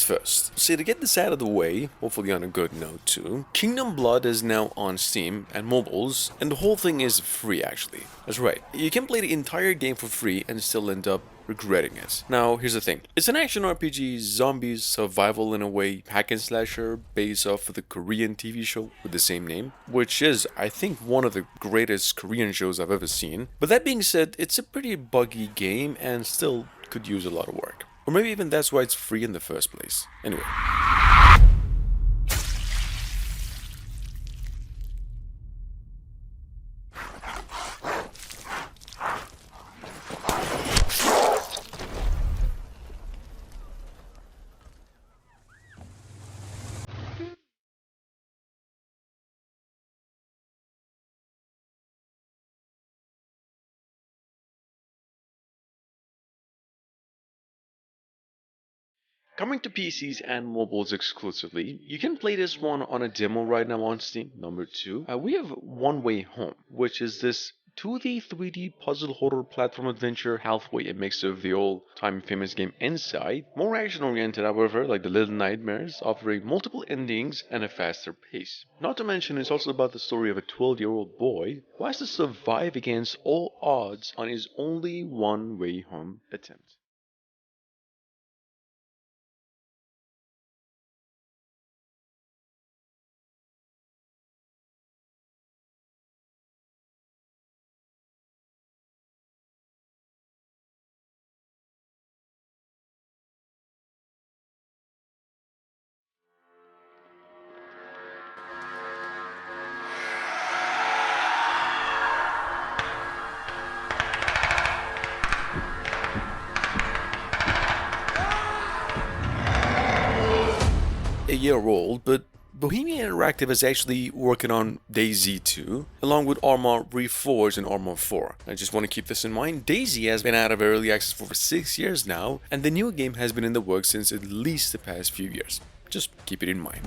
first. So to get this out of the way, hopefully on a good note too, Kingdom Blood is now on Steam and mobiles, and the whole thing is free actually. That's right, you can play the entire game for free and still end up regretting it. Now, here's the thing. It's an action RPG, zombies, survival in a way, hack and slasher, based off of the Korean TV show with the same name, which is, I think, one of the greatest Korean shows I've ever seen. But that being said, it's a pretty buggy game and still could use a lot of work. Or maybe even that's why it's free in the first place. Anyway. Coming to PCs and mobiles exclusively, you can play this one on a demo right now on Steam. Number 2, we have One Way Home, which is this 2D, 3D puzzle horror platform adventure, halfway a mix of the old-time famous game Inside, more action-oriented however, like the Little Nightmares, offering multiple endings and a faster pace. Not to mention it's also about the story of a 12-year-old boy who has to survive against all odds on his only one-way home attempt. A year old, but Bohemian Interactive is actually working on DayZ 2, along with Arma Reforged and Arma 4. I just want to keep this in mind. DayZ has been out of early access for over 6 years now, and the new game has been in the works since at least the past few years. Just keep it in mind.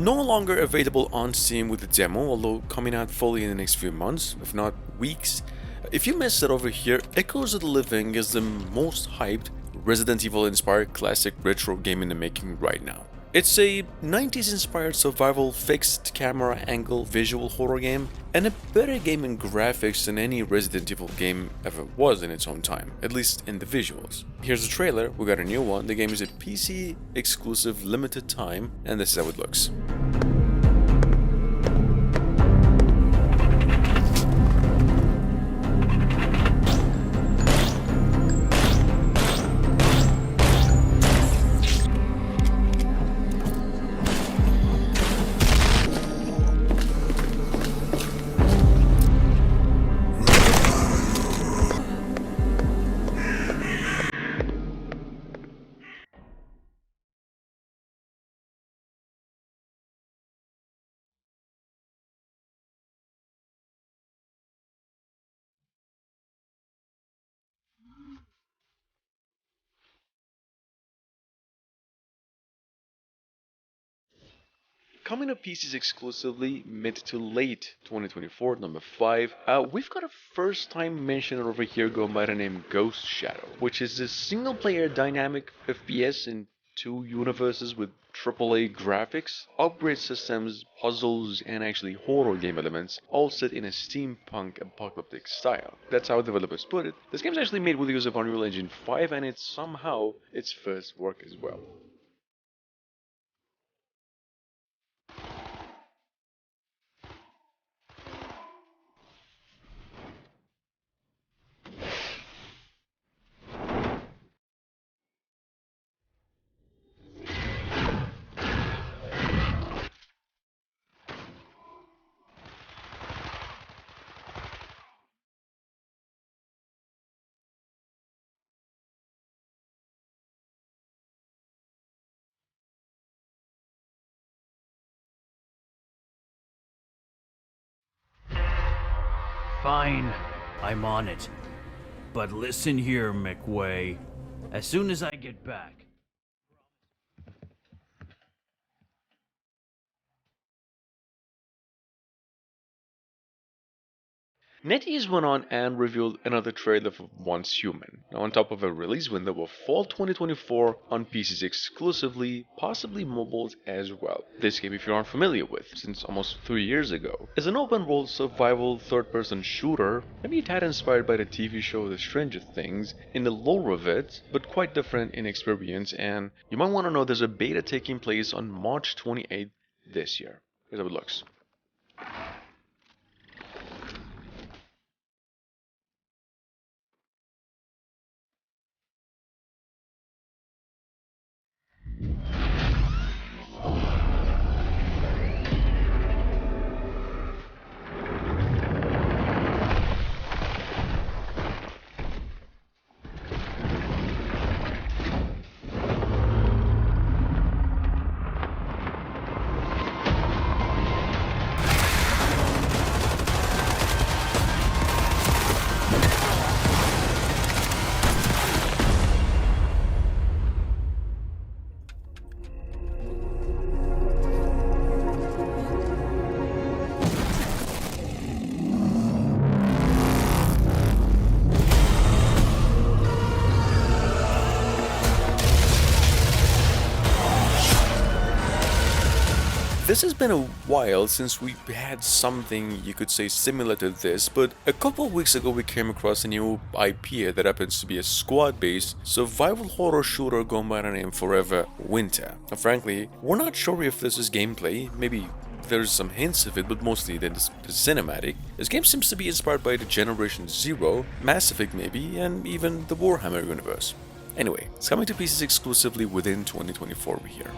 No longer available on Steam with the demo, although coming out fully in the next few months, if not weeks. If you missed it over here, Echoes of the Living is the most hyped Resident Evil inspired classic retro game in the making right now. It's a 90s inspired survival fixed camera angle visual horror game, and a better game in graphics than any Resident Evil game ever was in its own time, at least in the visuals. Here's the trailer, we got a new one, the game is a PC exclusive limited time, and this is how it looks. Coming to PCs exclusively mid to late 2024, number 5, we've got a first time mention over here going by the name Ghost Shadow, which is a single player dynamic FPS in two universes with AAA graphics, upgrade systems, puzzles, and actually horror game elements, all set in a steampunk apocalyptic style. That's how developers put it. This game's actually made with the use of Unreal Engine 5, and it's somehow its first work as well. Fine, I'm on it. But listen here, McWay. As soon as I get back... NetEase went on and revealed another trailer for Once Human, now on top of a release window of fall 2024 on PCs exclusively, possibly mobiles as well. This game, if you aren't familiar with, since almost 3 years ago, is an open-world survival third-person shooter, maybe a tad inspired by the TV show The Stranger Things in the lore of it, but quite different in experience, and you might want to know there's a beta taking place on March 28th this year. Here's how it looks. This has been a while since we had something you could say similar to this, but a couple of weeks ago we came across a new IP that happens to be a squad-based survival horror shooter going by the name Forever Winter. Now, frankly, we're not sure if this is gameplay, maybe there's some hints of it, but mostly the cinematic. This game seems to be inspired by the Generation Zero, Mass Effect maybe, and even the Warhammer universe. Anyway, it's coming to PCs exclusively within 2024 over here.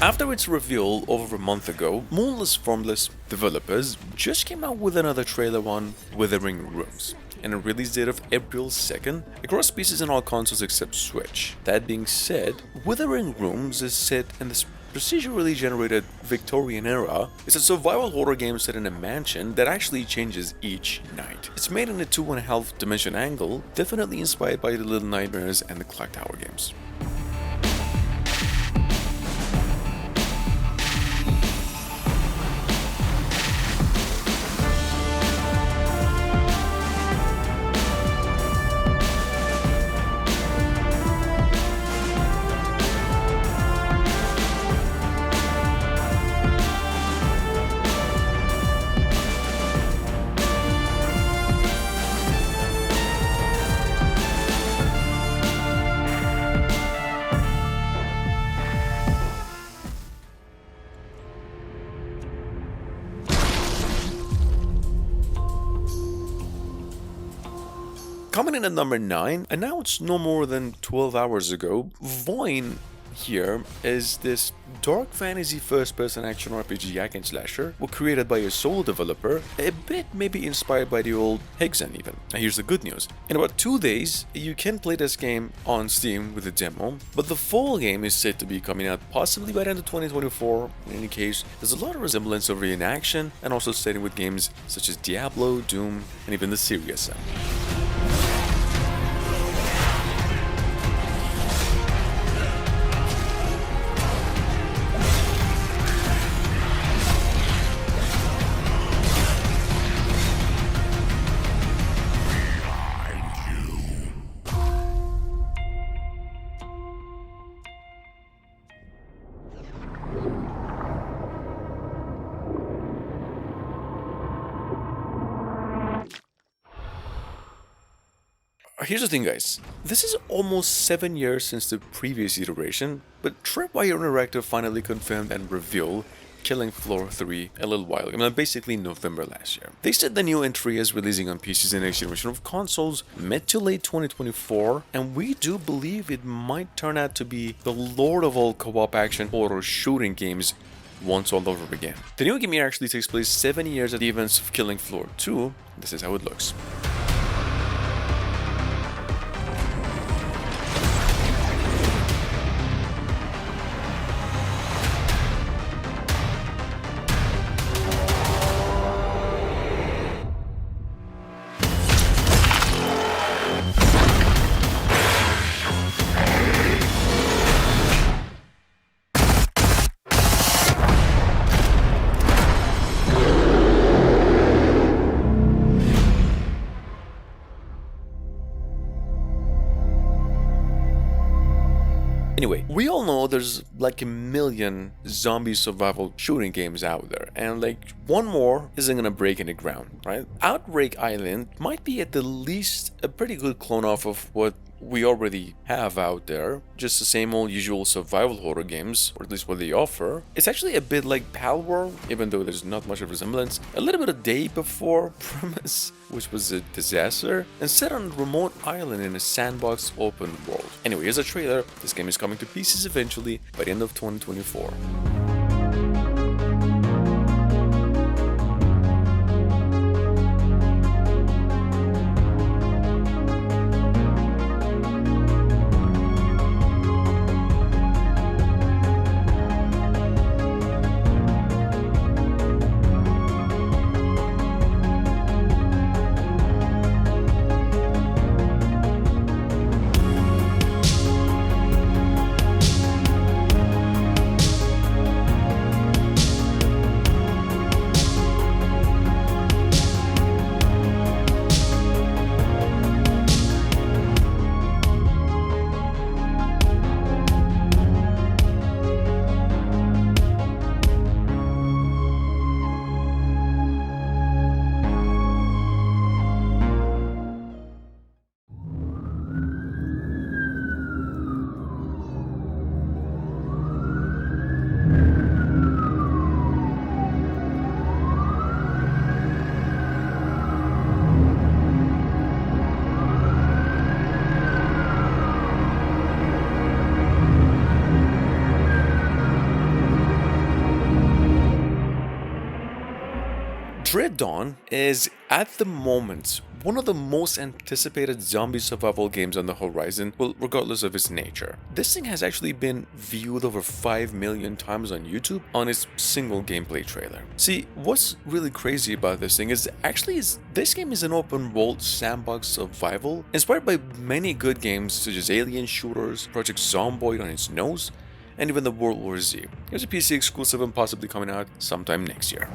After its reveal over a month ago, Moonless Formless developers just came out with another trailer on Withering Rooms, and a release date of April 2nd across PCs and all consoles except Switch. That being said, Withering Rooms is set in this procedurally generated Victorian era. It's a survival horror game set in a mansion that actually changes each night. It's made in a 2.5 dimension angle, definitely inspired by the Little Nightmares and the Clock Tower games. Coming in at number 9, announced no more than 12 hours ago, Voin here is this dark fantasy first-person action RPG hack and slasher, created by a solo developer, a bit maybe inspired by the old Hexen even. Now here's the good news. In about 2 days, you can play this game on Steam with a demo, but the full game is said to be coming out possibly by the end of 2024. In any case, there's a lot of resemblance over in action, and also setting with games such as Diablo, Doom, and even the Serious Sam. Here's the thing, guys. This is almost 7 years since the previous iteration, but Tripwire Interactive finally confirmed and revealed Killing Floor 3 a little while ago, basically November last year. They said the new entry is releasing on PCs and next generation of consoles mid to late 2024, and we do believe it might turn out to be the lord of all co-op action horror shooting games once all over again. The new game here actually takes place 7 years at the events of Killing Floor 2. This is how it looks. Anyway, we all know there's like a million zombie survival shooting games out there, and like one more isn't gonna break any ground, right? Outbreak Island might be at the least a pretty good clone off of what we already have out there, just the same old usual survival horror games, or at least what they offer. It's actually a bit like Palworld, even though there's not much of a resemblance. A little bit of Day Before premise, which was a disaster, and set on a remote island in a sandbox open world. Anyway, here's a trailer. This game is coming to PCs eventually by the end of 2024. Dread Dawn is, at the moment, one of the most anticipated zombie survival games on the horizon, well, regardless of its nature. This thing has actually been viewed over 5 million times on YouTube on its single gameplay trailer. See, what's really crazy about this thing is this game is an open world sandbox survival, inspired by many good games such as Alien Shooters, Project Zomboid on its nose, and even the World War Z. Here's a PC exclusive and possibly coming out sometime next year.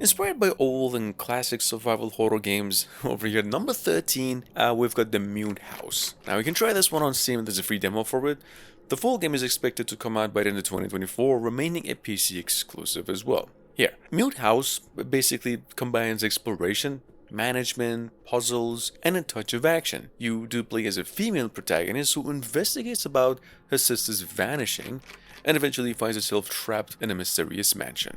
Inspired by old and classic survival horror games, over here, number 13, we've got The Mute House. Now you can try this one on Steam, there's a free demo for it. The full game is expected to come out by the end of 2024, remaining a PC exclusive as well. Here, Mute House basically combines exploration, management, puzzles, and a touch of action. You do play as a female protagonist who investigates about her sister's vanishing, and eventually finds herself trapped in a mysterious mansion.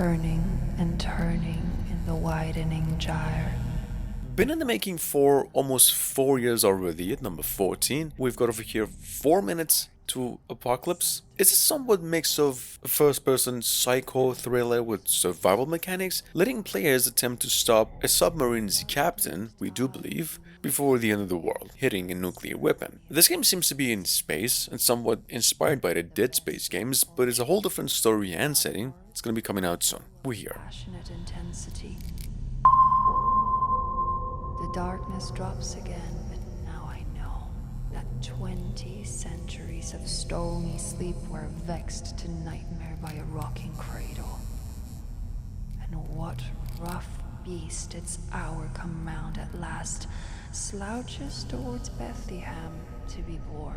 turning and turning in the widening gyre. Been in the making for almost 4 years already. At number 14, we've got over here 4 minutes to Apocalypse. It's a somewhat mix of a first-person psycho thriller with survival mechanics, letting players attempt to stop a submarine's captain, we do believe, before the end of the world, hitting a nuclear weapon. This game seems to be in space and somewhat inspired by the Dead Space games, but it's a whole different story and setting. It's going to be coming out soon. We're here. Passionate intensity. The darkness drops again, but now I know that 20 centuries of stony sleep were vexed to nightmare by a rocking cradle. And what rough beast its hour come round at last slouches towards Bethlehem to be born.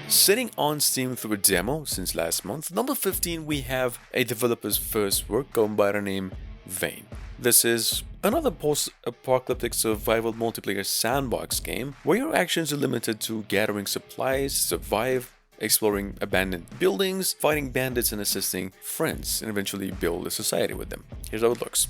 Sitting on Steam through a demo since last month, number 15 we have a developer's first work going by the name Voin. This is another post-apocalyptic survival multiplayer sandbox game where your actions are limited to gathering supplies, survive, exploring abandoned buildings, fighting bandits and assisting friends, and eventually build a society with them. Here's how it looks.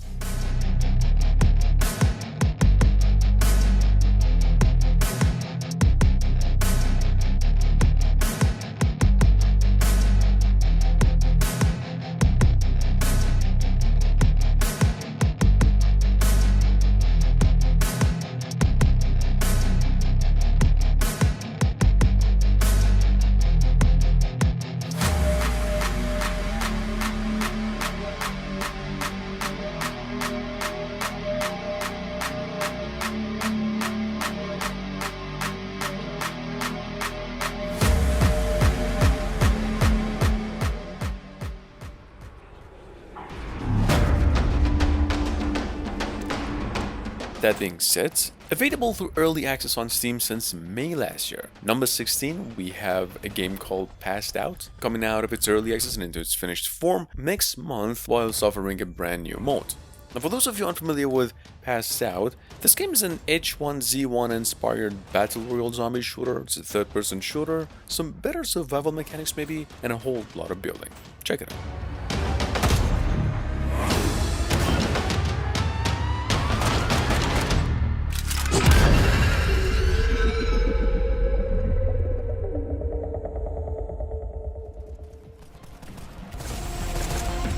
That being said, available through early access on Steam since May last year. Number 16, we have a game called Passed Out, coming out of its early access and into its finished form next month whilst offering a brand new mode. Now for those of you unfamiliar with Passed Out, this game is an H1Z1 inspired battle royale zombie shooter. It's a third-person shooter, some better survival mechanics maybe, and a whole lot of building. Check it out.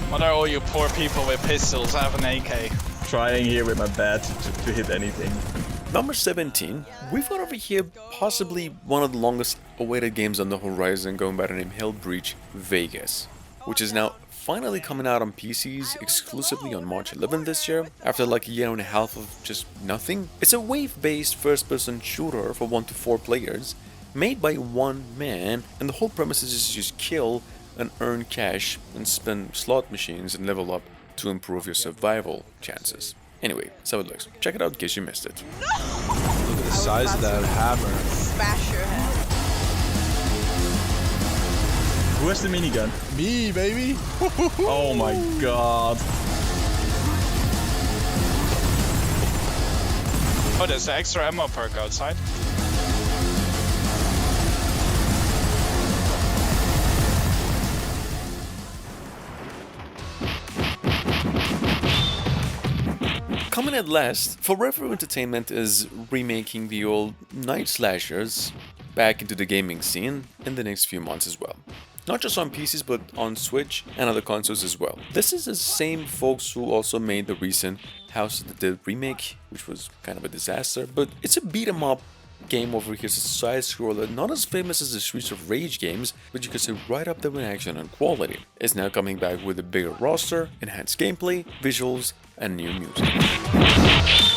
What are all you poor people with pistols? I have an AK. Trying here with my bat to hit anything. Number 17, we've got over here possibly one of the longest awaited games on the horizon going by the name Hellbreach Vegas, which is now finally coming out on PCs exclusively on March 11th this year, after like a year and a half of just nothing. It's a wave-based first-person shooter for 1 to 4 players, made by one man, and the whole premise is to just kill and earn cash and spin slot machines and level up to improve your survival chances. Anyway, that's how it looks. Check it out in case you missed it. No! Look at the size of that hammer. Smash your head. Who has the minigun? Me, baby. Oh my god. Oh, there's an extra ammo perk outside. Coming at last, Forever Entertainment is remaking the old night slashers back into the gaming scene in the next few months as well. Not just on PCs, but on Switch and other consoles as well. This is the same folks who also made the recent House of the Dead remake, which was kind of a disaster, but it's a beat-em-up game over here. It's a side-scroller, not as famous as the Streets of Rage games, but you can say right up there with action and quality. It's now coming back with a bigger roster, enhanced gameplay, visuals, and new music.